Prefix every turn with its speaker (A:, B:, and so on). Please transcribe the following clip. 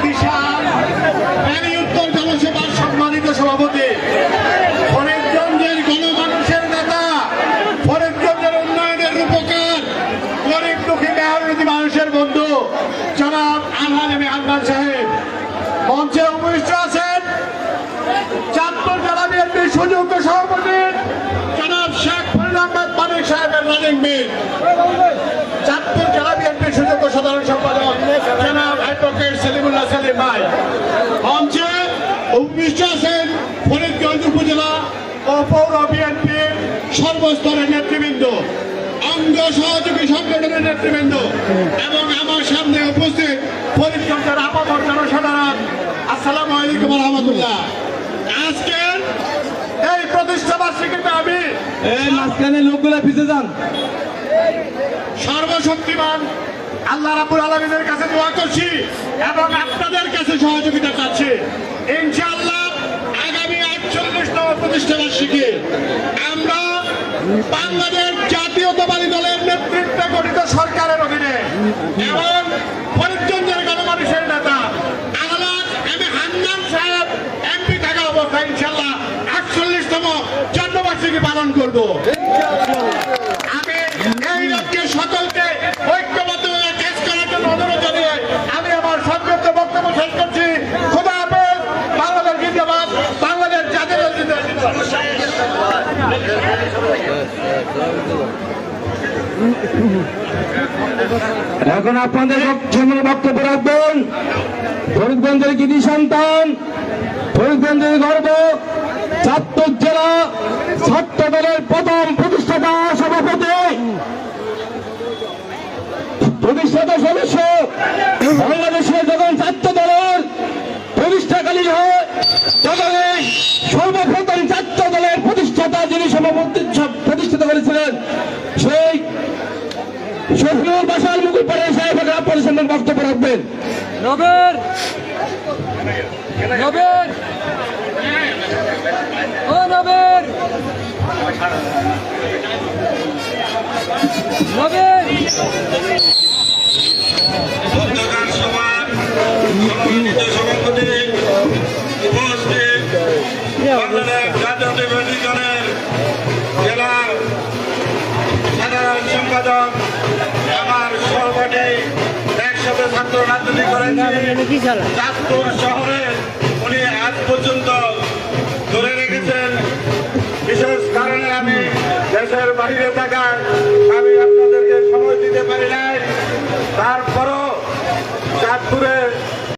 A: বিশাল প্রাণী উত্তর জনসভার সম্মানিত সভাপতি, ফরিদগঞ্জের গণমানুষের নেতা, ফরিদগঞ্জের উন্নয়নের রূপকার, গরিব দুঃখী মেহনতি মানুষের বন্ধু জনাব আলহাজ আলমান সাহেব মঞ্চে উপবিষ্ট আছেন। চাঁদপুর জেলা বিএনপির সুযোগ্য সভাপতি জনাব শেখ ফরিদ আহমেদ মানিক সাহেবের রানিং মেট, চাঁদপুর জেলা বিএনপির সুযোগ্য সাধারণ সম্পাদক জনাব অ্যাডভোকেট সেলিমুল্লাহ সেলিম ভাই। মঞ্চে উপবিষ্ট আছেন ফরিদগঞ্জ উপজেলা ও পৌর বিএনপির সর্বস্তরের নেতৃবৃন্দ, অঙ্গ সহযোগী সংগঠনের নেতৃবৃন্দ এবং আমার সামনে উপস্থিত ফরিদগঞ্জের আপামর জনসাধারণ, আসসালামু আলাইকুম ওয়া রাহমাতুল্লাহ। আজকের এই প্রতিষ্ঠা বার্ষিকীতে আমি
B: মাঝখানে লোকগুলা পিছিয়ে যান।
A: সর্বশক্তিমান আল্লাহ রাব্বুল আলামিনের কাছে দোয়া করছি এবং আপনাদের কাছে সহযোগিতা চাচ্ছি। ইনশাআল্লাহ আগামী ৪৮তম প্রতিষ্ঠা বার্ষিকী আমরা বাংলাদেশ জাতীয়তাবাদী দলের নেতৃত্বে গঠিত সরকারের অধীনে এবং ফরিদগঞ্জের গণমানুষের নেতা আলহাজ এম এ হান্নান সাহেব এমপি থাকা অবস্থায় ইনশাআল্লাহ ৪৮তম জন্মবার্ষিকী পালন করব। আমি এই লক্ষ্যে সকলকে ঐক্যবদ্ধভাবে কাজ করার জন্য অনুরোধ জানিয়ে আমি আমার সংক্ষিপ্ত বক্তব্য শেষ করছি। খোদা হাফেজ। বাংলাদেশ জিন্দাবাদ, বাংলাদেশ জাতীয় দল জিন্দাবাদ।
B: এখন আপনাদের সামনে বক্তব্য রাখবেন ফরিদগঞ্জের কৃতি সন্তান, ফরিদগঞ্জের গর্ব, চাঁদপুর জেলা ছাত্র দলের প্রথম প্রতিষ্ঠাতা সভাপতি, প্রতিষ্ঠাতা সদস্য, বাংলাদেশের যখন ছাত্র দলের প্রতিষ্ঠাকালীন হয় তখন সর্বপ্রথম ছাত্র দলের প্রতিষ্ঠাতা যিনি প্রতিষ্ঠাতা করেছিলেন সেই শফিউল বাসার মুকুল পরে সাহেব আপনাদের সামনে বক্তব্য রাখবেন।
C: নবের নবের ও নবের নবের
D: সভাপতি উপস্থিত বাংলাদেশ জাতীয়তাবাদী দলের জেলার সাধারণ সম্পাদক, আমার সহপাঠী, একসাথে ছাত্র রাজনীতি করেন চাঁদপুর শহরে, উনি আজ পর্যন্ত